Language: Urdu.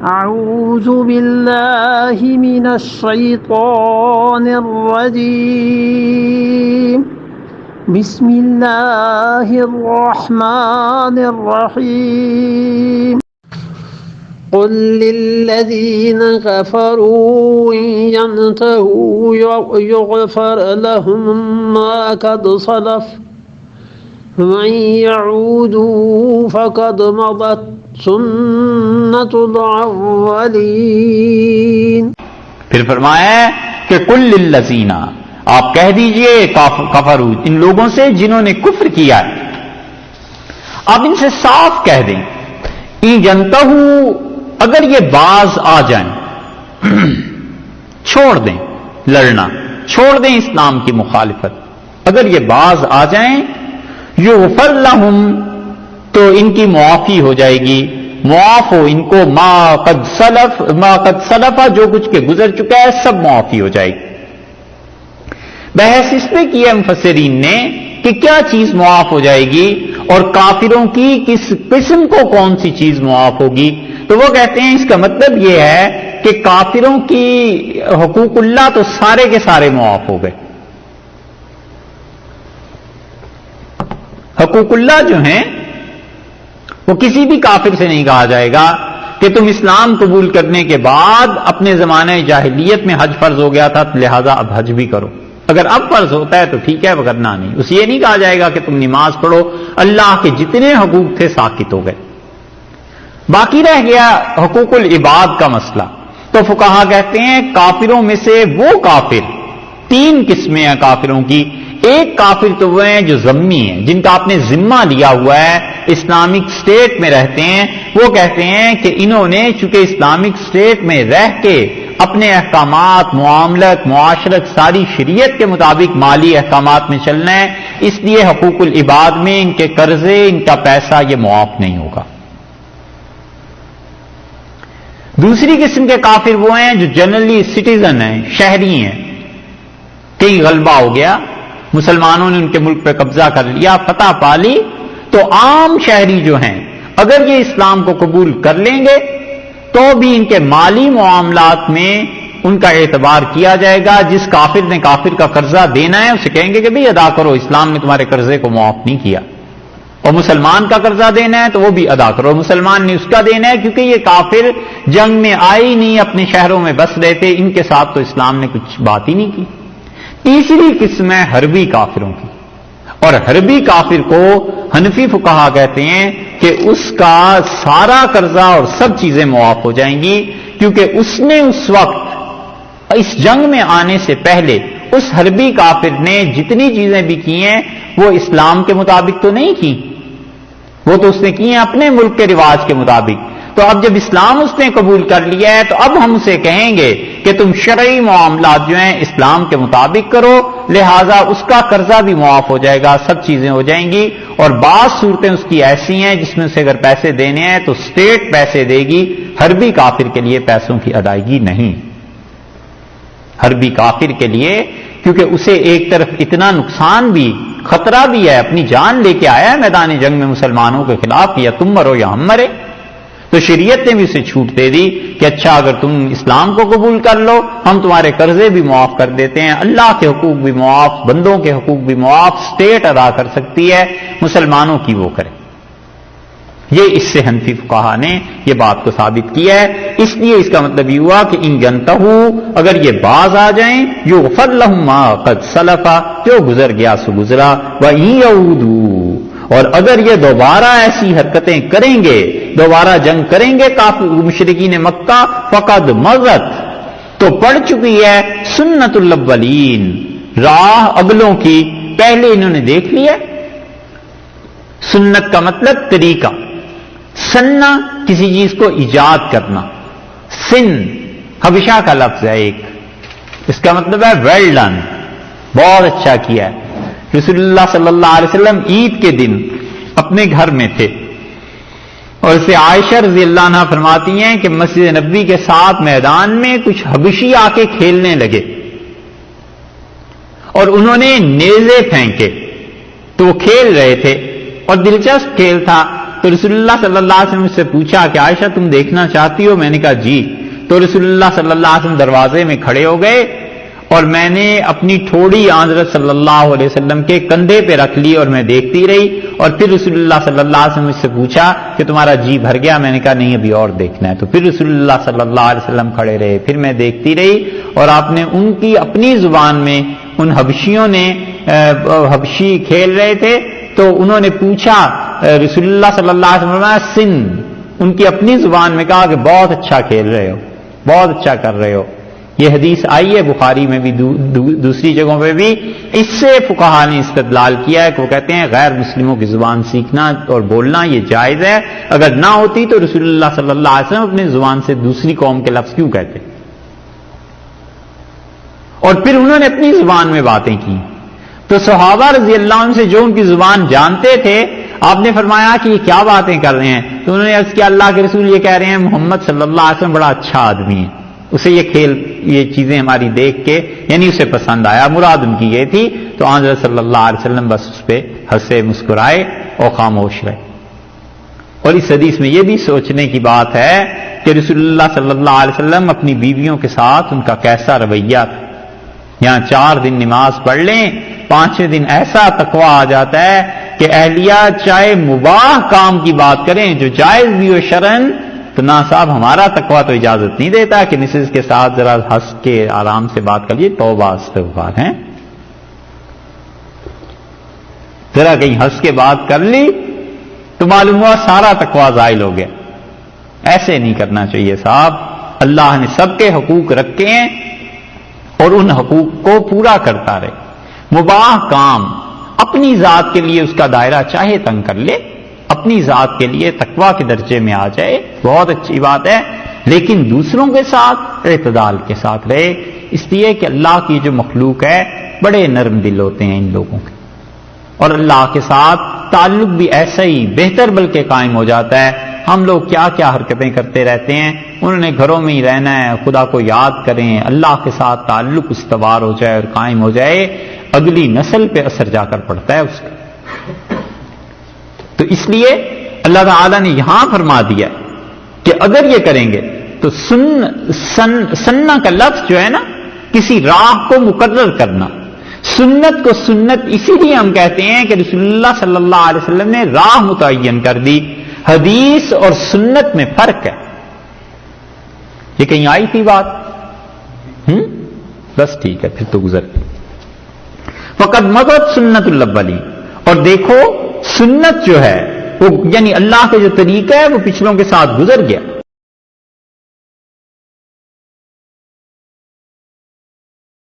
أعوذ بالله من الشيطان الرجيم بسم الله الرحمن الرحيم قل للذين كفروا إن ينتهوا يغفر لهم ما قد سلف ومن يعودوا فقد مضت سنت الاولین۔ پھر فرمایا کہ کل للذین، آپ کہہ دیجئے کفروا، ان لوگوں سے جنہوں نے کفر کیا ہے، آپ ان سے صاف کہہ دیں ان ینتہوا، اگر یہ باز آ جائیں، چھوڑ دیں لڑنا، چھوڑ دیں اسلام کی مخالفت، اگر یہ باز آ جائیں، یغفر لہم، تو ان کی معافی ہو جائے گی، معاف ہو ان کو، ما قد سلف، جو کچھ کے گزر چکا ہے سب معافی ہو جائے گی۔ بحث اس پہ کیا مفسرین نے کہ کیا چیز معاف ہو جائے گی اور کافروں کی کس قسم کو کون سی چیز معاف ہوگی، تو وہ کہتے ہیں اس کا مطلب یہ ہے کہ کافروں کی حقوق اللہ تو سارے کے سارے معاف ہو گئے۔ حقوق اللہ جو ہیں وہ کسی بھی کافر سے نہیں کہا جائے گا کہ تم اسلام قبول کرنے کے بعد اپنے زمانہ جاہلیت میں حج فرض ہو گیا تھا لہذا اب حج بھی کرو، اگر اب فرض ہوتا ہے تو ٹھیک ہے وگرنہ نہیں۔ اسے یہ نہیں کہا جائے گا کہ تم نماز پڑھو، اللہ کے جتنے حقوق تھے ساقط ہو گئے۔ باقی رہ گیا حقوق العباد کا مسئلہ، تو فقہا کہتے ہیں کافروں میں سے وہ کافر، تین قسمیں ہیں کافروں کی۔ ایک کافر تو وہ ہیں جو ذمی ہیں، جن کا آپ نے ذمہ لیا ہوا ہے، اسلامک اسٹیٹ میں رہتے ہیں، وہ کہتے ہیں کہ انہوں نے چونکہ اسلامک اسٹیٹ میں رہ کے اپنے احکامات، معاملت، معاشرت ساری شریعت کے مطابق مالی احکامات میں چلنا ہے، اس لیے حقوق العباد میں ان کے قرضے، ان کا پیسہ یہ معاف نہیں ہوگا۔ دوسری قسم کے کافر وہ ہیں جو جنرلی سٹیزن ہیں، شہری ہیں، کہیں غلبہ ہو گیا، مسلمانوں نے ان کے ملک پہ قبضہ کر لیا، فتح پا لی، تو عام شہری جو ہیں اگر یہ اسلام کو قبول کر لیں گے تو بھی ان کے مالی معاملات میں ان کا اعتبار کیا جائے گا۔ جس کافر نے کافر کا قرضہ دینا ہے اسے کہیں گے کہ بھئی ادا کرو، اسلام نے تمہارے قرضے کو معاف نہیں کیا، اور مسلمان کا قرضہ دینا ہے تو وہ بھی ادا کرو، مسلمان نے اس کا دینا ہے، کیونکہ یہ کافر جنگ میں آئے ہی نہیں، اپنے شہروں میں بس رہے تھے، ان کے ساتھ تو اسلام نے کچھ بات ہی نہیں کی۔ تیسری قسم ہے حربی کافروں کی، اور حربی کافر کو حنفی فقہا کہتے ہیں کہ اس کا سارا قرضہ اور سب چیزیں معاف ہو جائیں گی، کیونکہ اس نے اس وقت اس جنگ میں آنے سے پہلے اس حربی کافر نے جتنی چیزیں بھی کی ہیں وہ اسلام کے مطابق تو نہیں کی، وہ تو اس نے کی ہیں اپنے ملک کے رواج کے مطابق۔ تو اب جب اسلام اس نے قبول کر لیا ہے تو اب ہم اسے کہیں گے کہ تم شرعی معاملات جو ہیں اسلام کے مطابق کرو، لہذا اس کا قرضہ بھی معاف ہو جائے گا، سب چیزیں ہو جائیں گی۔ اور بعض صورتیں اس کی ایسی ہیں جس میں سے اگر پیسے دینے ہیں تو اسٹیٹ پیسے دے گی، حربی کافر کے لیے پیسوں کی ادائیگی نہیں۔ حربی کافر کے لیے کیونکہ اسے ایک طرف اتنا نقصان بھی، خطرہ بھی ہے، اپنی جان لے کے آیا ہے میدان جنگ میں مسلمانوں کے خلاف، یا تم مرو یا ہم مرے، تو شریعت نے بھی اسے چھوٹ دے دی کہ اچھا اگر تم اسلام کو قبول کر لو ہم تمہارے قرضے بھی معاف کر دیتے ہیں، اللہ کے حقوق بھی معاف، بندوں کے حقوق بھی معاف، اسٹیٹ ادا کر سکتی ہے، مسلمانوں کی وہ کرے۔ یہ اس سے حنفی فقہا نے یہ بات کو ثابت کیا ہے۔ اس لیے اس کا مطلب یہ ہوا کہ ان ینتہوا، اگر یہ باز آ جائیں، یغفر لہم ما قد سلف، جو گزر گیا سو گزرا، وَإِن يَعُودُوا، اور اگر یہ دوبارہ ایسی حرکتیں کریں گے، دوبارہ جنگ کریں گے کافر مشرکین مکہ، فقد مضت، تو پڑ چکی ہے سنت الاولین، راہ اگلوں کی، پہلے انہوں نے دیکھ لیا۔ سنت کا مطلب طریقہ، سننا کسی چیز کو ایجاد کرنا، سن حبشہ کا لفظ ہے ایک، اس کا مطلب ہے ویل ڈن، بہت اچھا کیا ہے۔ رسول اللہ صلی اللہ علیہ وسلم عید کے دن اپنے گھر میں تھے، اور اسے عائشہ رضی اللہ عنہ فرماتی ہیں کہ مسجد نبوی کے ساتھ میدان میں کچھ حبشی آ کے کھیلنے لگے، اور انہوں نے نیزے پھینکے، تو وہ کھیل رہے تھے اور دلچسپ کھیل تھا، تو تو رسول اللہ صلی اللہ علیہ وسلم مجھ سے پوچھا کہ عائشہ تم دیکھنا چاہتی ہو؟ میں نے کہا جی. تو رسول اللہ صلی اللہ علیہ وسلم دروازے میں کھڑے ہو گئے اور میں نے اپنی ٹھوڑی حضرت صلی اللہ علیہ وسلم کے کندھے پہ رکھ لی اور میں دیکھتی رہی. اور پھر رسول اللہ صلی اللہ علیہ وسلم مجھ سے پوچھا کہ تمہارا جی بھر گیا؟ میں نے کہا نہیں ابھی اور دیکھنا ہے. تو پھر رسول اللہ صلی اللہ علیہ وسلم کھڑے رہے, پھر میں دیکھتی رہی اور آپ نے ان کی اپنی زبان میں, ان حبشیوں نے, حبشی کھیل رہے تھے تو انہوں نے پوچھا رسول اللہ صلی اللہ علیہ وسلم سن, ان کی اپنی زبان میں کہا کہ بہت اچھا کھیل رہے ہو, بہت اچھا کر رہے ہو. یہ حدیث آئی ہے بخاری میں بھی, دوسری جگہوں پہ بھی. اس سے فقہاء نے استدلال کیا ہے کہ وہ کہتے ہیں غیر مسلموں کی زبان سیکھنا اور بولنا یہ جائز ہے. اگر نہ ہوتی تو رسول اللہ صلی اللہ علیہ وسلم اپنی زبان سے دوسری قوم کے لفظ کیوں کہتے؟ اور پھر انہوں نے اپنی زبان میں باتیں کی. تو صحابہ رضی اللہ عنہ سے جو ان کی زبان جانتے تھے, آپ نے فرمایا کہ یہ کیا باتیں کر رہے ہیں؟ تو انہوں نے عرض کیا اللہ کے رسول یہ کہہ رہے ہیں محمد صلی اللہ علیہ وسلم بڑا اچھا آدمی ہے, اسے یہ کھیل, یہ چیزیں ہماری دیکھ کے یعنی اسے پسند آیا, مراد ان کی یہ تھی. تو حضرت صلی اللہ علیہ وسلم بس اس پہ ہنسے, مسکرائے اور خاموش رہے. اور اس حدیث میں یہ بھی سوچنے کی بات ہے کہ رسول اللہ صلی اللہ علیہ وسلم اپنی بیویوں کے ساتھ ان کا کیسا رویہ تھا. یہاں 4 دن نماز پڑھ لیں, 5ویں دن ایسا تقوی آ جاتا ہے کہ اہلیہ چاہے مباح کام کی بات کریں جو جائز بھی ہو شرعن, تو نا صاحب ہمارا تقوی تو اجازت نہیں دیتا کہ مسز کے ساتھ ذرا ہنس کے آرام سے بات کر لیے, توبہ استغفار ہیں, ذرا کہیں ہنس کے بات کر لی تو معلوم ہوا سارا تقوی زائل ہو گیا. ایسے نہیں کرنا چاہیے صاحب. اللہ نے سب کے حقوق رکھے ہیں اور ان حقوق کو پورا کرتا رہے. مباح کام اپنی ذات کے لیے اس کا دائرہ چاہے تنگ کر لے, اپنی ذات کے لیے تقویٰ کے درجے میں آ جائے, بہت اچھی بات ہے, لیکن دوسروں کے ساتھ اعتدال کے ساتھ رہے. اس لیے کہ اللہ کی جو مخلوق ہے بڑے نرم دل ہوتے ہیں ان لوگوں کے, اور اللہ کے ساتھ تعلق بھی ایسا ہی بہتر بلکہ قائم ہو جاتا ہے. ہم لوگ کیا کیا حرکتیں کرتے رہتے ہیں, انہوں نے گھروں میں ہی رہنا ہے, خدا کو یاد کریں, اللہ کے ساتھ تعلق استوار ہو جائے اور قائم ہو جائے, اگلی نسل پہ اثر جا کر پڑتا ہے اس کا. تو اس لیے اللہ تعالیٰ نے یہاں فرما دیا کہ اگر یہ کریں گے تو سننا کا لفظ جو ہے نا, کسی راہ کو مقرر کرنا. سنت کو سنت اسی لیے ہم کہتے ہیں کہ رسول اللہ صلی اللہ علیہ وسلم نے راہ متعین کر دی. حدیث اور سنت میں فرق ہے. یہ کہیں آئی تھی بات؟ بس ٹھیک ہے, پھر تو گزر گئی. فقط مضت سنت الاولین, اور دیکھو سنت جو ہے وہ یعنی اللہ کا جو طریقہ ہے وہ پچھلوں کے ساتھ گزر گیا.